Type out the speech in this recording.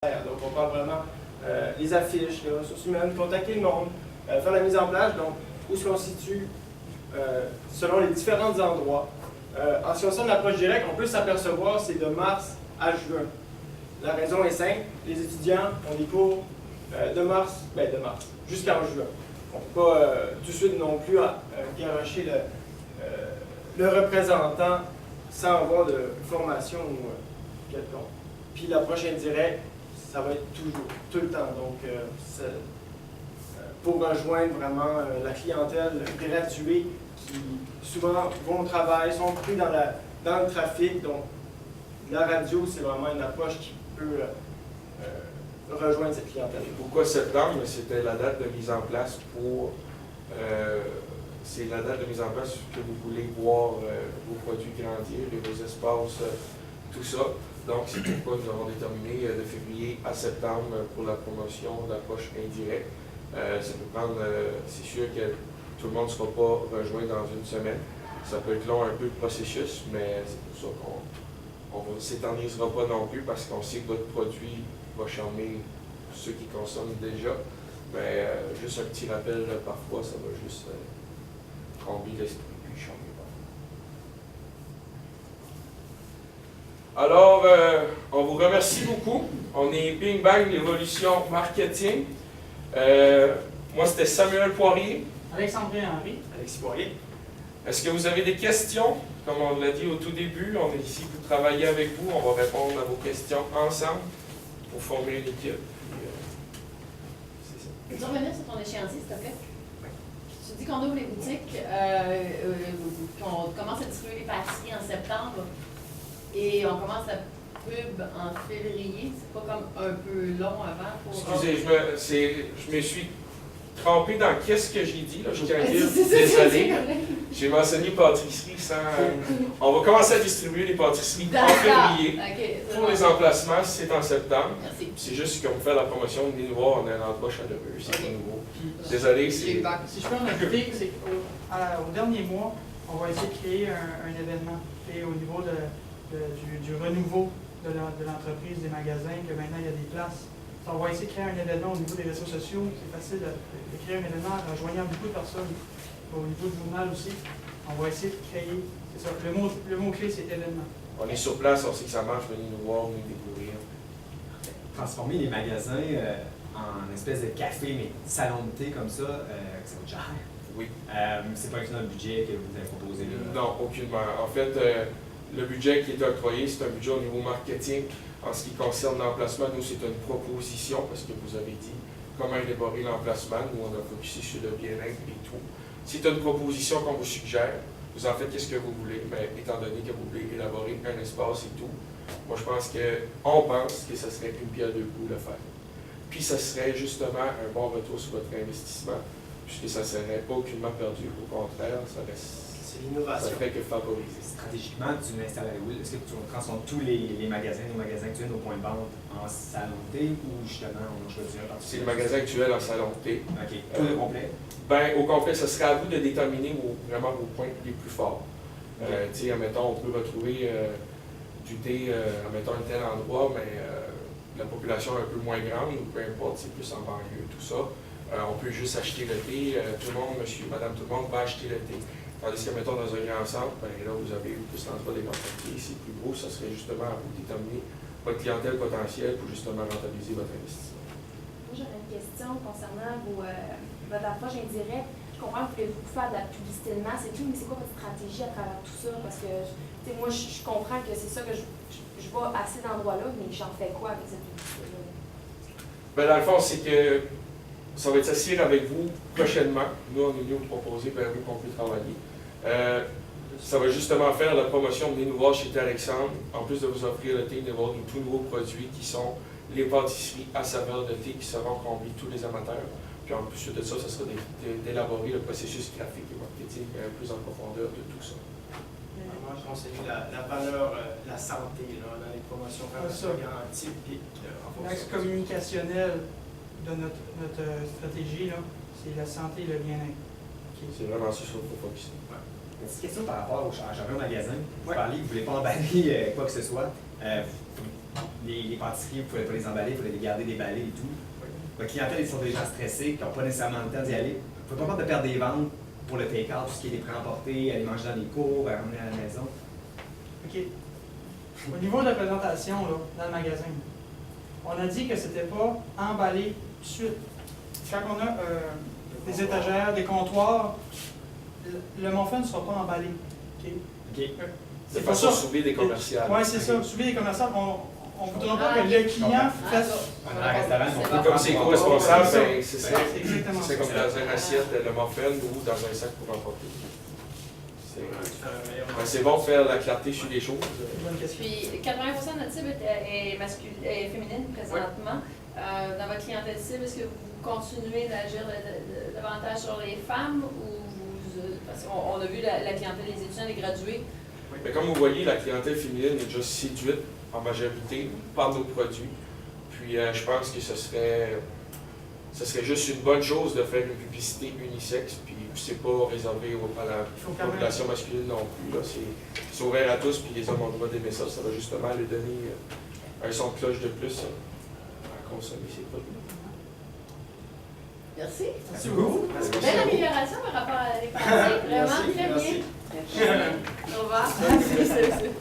Donc, on parle vraiment les affiches, les ressources humaines, contacter le monde, faire la mise en place, donc où se constitue selon les différents endroits. En ce qui concerne l'approche directe, on peut s'apercevoir c'est de mars à juin. La raison est simple, les étudiants ont des cours de mars jusqu'en juin. On ne peut pas tout de suite non plus garocher le représentant sans avoir de formation ou quelconque. Puis l'approche indirecte, ça va être toujours, tout le temps. Donc, pour rejoindre vraiment la clientèle graduée qui souvent vont au travail, sont pris dans le trafic. Donc, la radio, c'est vraiment une approche qui peut rejoindre cette clientèle. Pourquoi septembre? C'était la date de mise en place pour... c'est la date de mise en place que vous voulez voir vos produits grandir, vos espaces, tout ça. Donc, c'est pourquoi nous avons déterminé de février à septembre pour la promotion d'approche indirecte. Ça peut prendre, c'est sûr que tout le monde ne sera pas rejoint dans une semaine. Ça peut être long un peu le processus, mais c'est pour ça qu'on ne s'éternisera pas non plus parce qu'on sait que votre produit va charmer ceux qui consomment déjà. Mais juste un petit rappel parfois, ça va juste trembler l'esprit puis charmer. Alors, on vous remercie beaucoup. On est Bing Bang, l'évolution marketing. Moi, c'était Samuel Poirier. Alexandre Henry. Alexis Poirier. Est-ce que vous avez des questions? Comme on l'a dit au tout début, on est ici pour travailler avec vous. On va répondre à vos questions ensemble pour former une équipe. C'est ça. Peux-tu revenir sur ton échéancier, s'il te plaît? Tu dis qu'on ouvre les boutiques, qu'on commence à distribuer les pâtisseries en septembre et on commence la pub en février. C'est pas comme un peu long avant pour... Excusez, je me suis trompé dans qu'est-ce que j'ai dit. Là. Je tiens à dire, C'est désolé. J'ai mentionné pâtisserie sans... On va commencer à distribuer les pâtisseries en février. Okay, pour les emplacements, c'est en septembre. Merci. C'est juste qu'on fait la promotion, venez nous voir, on a un endroit chaleureux, c'est pas nouveau. Désolé, c'est... Si je peux en ajouter, c'est qu'au dernier mois, on va essayer de créer un événement au niveau du renouveau de l'entreprise, des magasins, que maintenant il y a des places. On va essayer de créer un événement au niveau des réseaux sociaux. C'est facile de créer un événement rejoignant beaucoup de personnes. Au niveau du journal aussi, on va essayer de créer, c'est ça, le mot-clé c'est événement. On est sur place, on sait que ça marche, venez nous voir, venez découvrir. Transformer les magasins en espèce de café, mais salon de thé comme ça coûte cher. Oui. C'est pas un budget que vous avez proposé là? Non, aucunement. En fait, le budget qui est octroyé, c'est un budget au niveau marketing. En ce qui concerne l'emplacement, nous, c'est une proposition, parce que vous avez dit comment élaborer l'emplacement. Nous, on a focusé sur le bien-être et tout. C'est une proposition qu'on vous suggère. Vous en faites qu'est-ce que vous voulez, mais étant donné que vous voulez élaborer un espace et tout, moi, je pense qu'on pense que ce serait une pierre deux coups le faire. Puis, ce serait justement un bon retour sur votre investissement, puisque ça ne serait pas aucunement perdu. Au contraire, ça reste... C'est l'innovation. Ça ferait que favoriser. Stratégiquement, tu l'installes où? Est-ce que tu transformes tous les magasins, nos magasins actuels, nos points de vente en salon de thé ou justement on a choisi un particulier? C'est le magasin actuel en salon de thé. OK. Tout le complet? Ben, au complet, ce serait à vous de déterminer vraiment vos points les plus forts. Tu sais, admettons, on peut retrouver du thé, admettons, un tel endroit, mais la population est un peu moins grande, ou peu importe, c'est plus en banlieue, tout ça. On peut juste acheter le thé. Tout le monde, monsieur, madame, tout le monde va acheter le thé. Tandis que, mettons, dans un grand centre, ben, là, vous avez plus l'endroit des entreprises, c'est plus gros, ça serait justement à vous déterminer votre clientèle potentielle pour justement rentabiliser votre investissement. Moi, j'aurais une question concernant votre approche indirecte. Je comprends que vous voulez beaucoup faire de la publicité de masse et tout, mais c'est quoi votre stratégie à travers tout ça? Parce que, tu sais, moi, je comprends que c'est ça que je vois assez d'endroits-là, mais j'en fais quoi avec cette publicité-là? Ben, dans le fond, c'est que ça va être s'assire avec vous prochainement. Nous, on est venu vous proposer vers où on peut travailler. Ça va justement faire la promotion. Venez nous voir chez Alexandre. En plus de vous offrir le thé, venez voir nos tout nouveaux produits qui sont les pâtisseries à saveur de thé qui seront conviés tous les amateurs. Puis en plus de ça, ça sera d'élaborer le processus graphique et marketing plus en profondeur de tout ça. Moi, je conseille la valeur, la santé là, dans les promotions, faire ça garantie. L'axe communicationnel de notre stratégie, c'est la santé et le bien-être. C'est vraiment ça sur le focus. Une petite question par rapport au champion magasin. Vous parliez que vous ne voulez pas emballer quoi que ce soit. les pâtisseries, vous ne pouvez pas les emballer, il fallait les garder déballés et tout. Votre clientèle, ils sont des gens stressés, qui n'ont pas nécessairement le temps d'y aller. Faut pas peur de perdre des ventes pour le take-out, tout ce qui est des pré-emportés, aller manger dans les cours, ramener à la maison. OK. Au niveau de la présentation, là, dans le magasin, on a dit que c'était pas emballé tout de suite. Quand on a des étagères, des comptoirs, le muffin ne sera pas emballé. OK? OK. De façon souvent des commerciales. Oui, c'est ça. Suivi des commerciales, on ne voudra pas que le client fasse. Un restaurant, C'est on bon. peut Comme c'est co-responsable, C'est ça. ben, c'est ça. C'est exactement C'est ça. comme dans une assiette, le muffin ou dans un sac pour emporter. C'est bon de faire la clarté sur les choses. Bonne question. Puis 80% de notre cible est féminine présentement. Dans votre clientèle cible, est-ce que vous continuez d'agir davantage sur les femmes ou parce qu'on a vu la clientèle des étudiants, les gradués? Mais comme vous voyez, la clientèle féminine est déjà séduite en majorité par nos produits. Puis je pense que ce serait juste une bonne chose de faire une publicité unisexe. Puis c'est pas réservé à la population masculine non plus. Là. C'est ouvert à tous, puis les hommes ont le droit d'aimer ça. Ça va justement leur donner un son de cloche de plus à consommer ces produits. Merci. Merci beaucoup. Belle amélioration par rapport à l'année passée. Vraiment Merci, très merci. bien. Très bien. Au revoir.